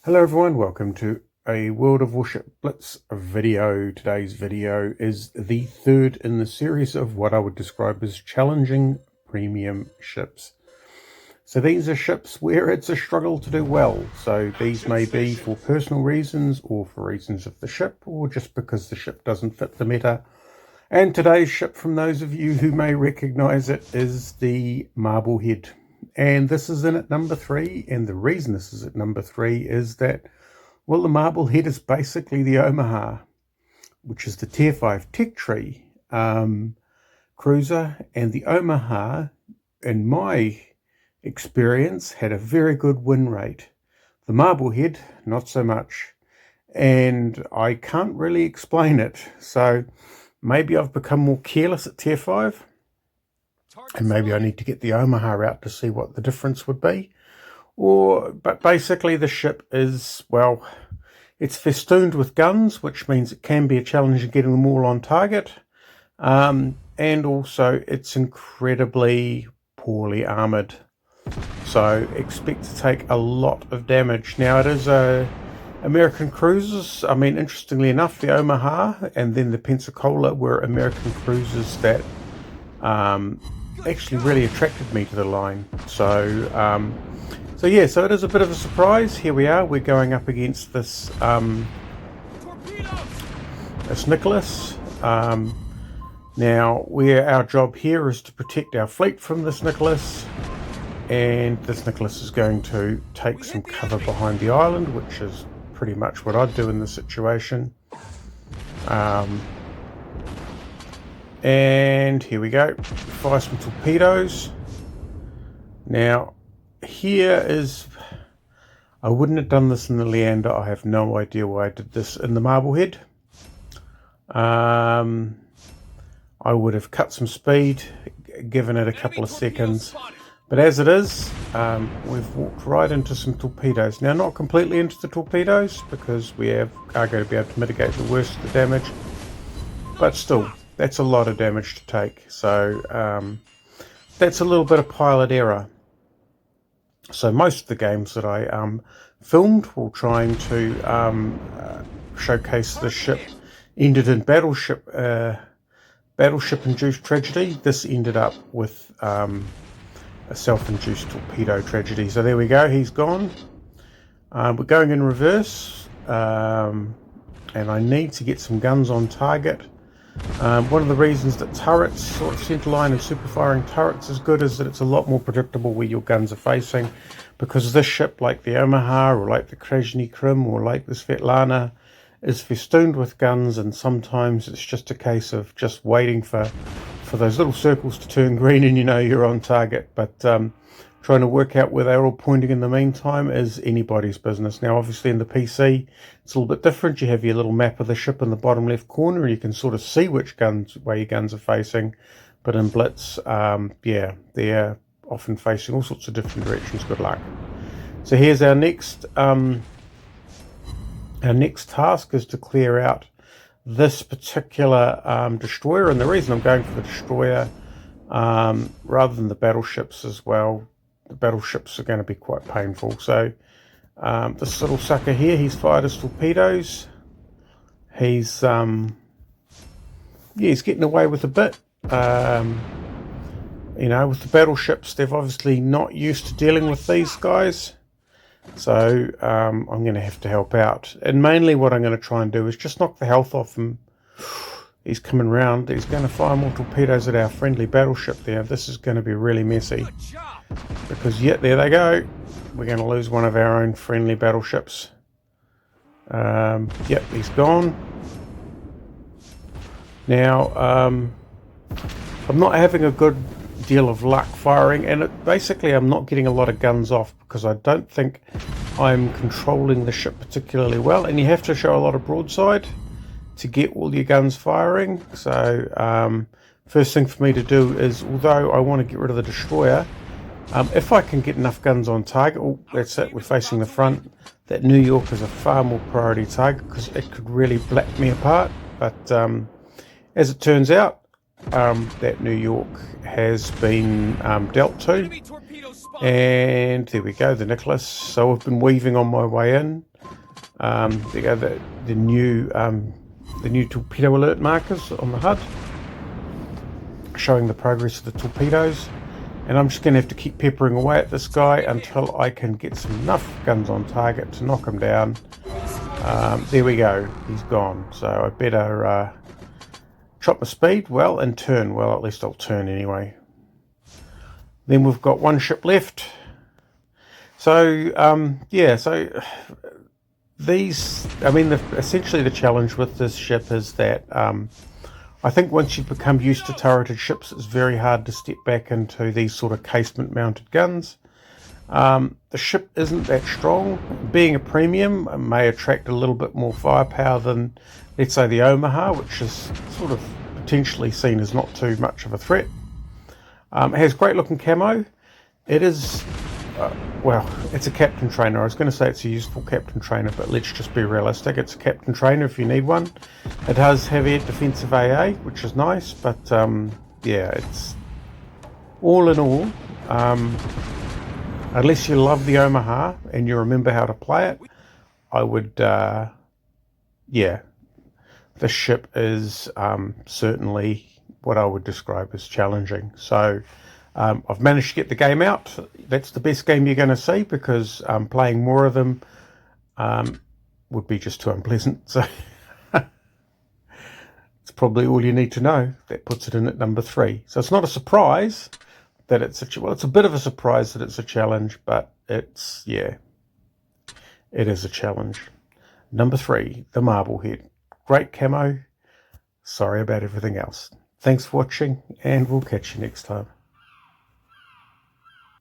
Hello everyone, welcome to a World of Warship Blitz video. Today's video is the third in the series of what I would describe as challenging premium ships. So these are ships where it's a struggle to do well. So these may be for personal reasons or for reasons of the ship or just because the ship doesn't fit the meta. And today's ship, from those of you who may recognize it, is the Marblehead. And this is in at number 3, and the reason this is at number 3 is that, well, the Marblehead is basically the Omaha, which is the Tier 5 Tech Tree cruiser, and the Omaha, in my experience, had a very good win rate. The Marblehead, not so much, and I can't really explain it, so maybe I've become more careless at Tier 5. And maybe I need to get the Omaha out to see what the difference would be. But basically the ship is, well, it's festooned with guns, which means it can be a challenge in getting them all on target. And also it's incredibly poorly armoured. So expect to take a lot of damage. Now it is American cruisers. I mean, interestingly enough, the Omaha and then the Pensacola were American cruisers that actually really attracted me to the line. So yeah, so it is a bit of a surprise. Here we are, we're going up against this Nicholas. Now our job here is to protect our fleet from this Nicholas, and this Nicholas is going to take some cover behind the island, which is pretty much what I'd do in this situation. And here we go, fire some torpedoes. Now here is, I wouldn't have done this in the Leander. I have no idea why I did this in the Marblehead. I would have cut some speed, given it a couple of seconds, but as it is, we've walked right into some torpedoes. Now, not completely into the torpedoes because we are going to be able to mitigate the worst of the damage, but still, that's a lot of damage to take. So that's a little bit of pilot error. So most of the games that I filmed while trying to showcase the ship ended in battleship-induced tragedy. This ended up with a self-induced torpedo tragedy. So there we go, he's gone. We're going in reverse, and I need to get some guns on target. One of the reasons that turrets, sort of centerline and super firing turrets, is good is that it's a lot more predictable where your guns are facing, because this ship, like the Omaha or like the Krasny Krim or like the Svetlana, is festooned with guns, and sometimes it's just a case of just waiting for those little circles to turn green and you know you're on target. But trying to work out where they're all pointing in the meantime is anybody's business. Now, obviously in the PC, it's a little bit different. You have your little map of the ship in the bottom left corner, and you can sort of see which way your guns are facing. But in Blitz, yeah, they're often facing all sorts of different directions. Good luck. So here's our next task is to clear out this particular destroyer. And the reason I'm going for the destroyer rather than the battleships as well, the battleships are going to be quite painful. So this little sucker here, he's fired his torpedoes. He's getting away with a bit. You know, with the battleships, they've obviously not used to dealing with these guys. So I'm going to have to help out. And mainly what I'm going to try and do is just knock the health off him. He's coming round. He's going to fire more torpedoes at our friendly battleship there. This is going to be really messy. Because, yeah, there they go. We're going to lose one of our own friendly battleships. Yep, he's gone. Now, I'm not having a good deal of luck firing, and basically I'm not getting a lot of guns off because I don't think I'm controlling the ship particularly well, and you have to show a lot of broadside to get all your guns firing. So first thing for me to do is, although I want to get rid of the destroyer, if I can get enough guns on target, oh, that's it, we're facing the front, that New York is a far more priority target because it could really black me apart. But as it turns out, that New York has been dealt to. And there we go, the Nicholas. So I've been weaving on my way in. There you go, the new torpedo alert markers on the HUD, showing the progress of the torpedoes. And I'm just going to have to keep peppering away at this guy until I can get some enough guns on target to knock him down. There we go, he's gone. So I better chop my speed, well, and turn. Well, at least I'll turn anyway. Then we've got one ship left. So, yeah, so these, I mean, essentially the challenge with this ship is that I think once you become used to turreted ships, it's very hard to step back into these sort of casement mounted guns. The ship isn't that strong. Being a premium, it may attract a little bit more firepower than, let's say, the Omaha, which is sort of potentially seen as not too much of a threat. It has great looking camo. It is, well, it's a captain trainer. I was going to say it's a useful captain trainer, but let's just be realistic. It's a captain trainer if you need one. It does have air defensive AA, which is nice, but yeah, it's all in all, unless you love the Omaha and you remember how to play it, I would, yeah, this ship is certainly what I would describe as challenging. So I've managed to get the game out. That's the best game you're going to see, because playing more of them would be just too unpleasant. So it's probably all you need to know. That puts it in at number 3. So it's not a surprise that it's well, it's a bit of a surprise that it's a challenge, but it's, yeah, it is a challenge. Number 3, the Marblehead. Great camo. Sorry about everything else. Thanks for watching, and we'll catch you next time.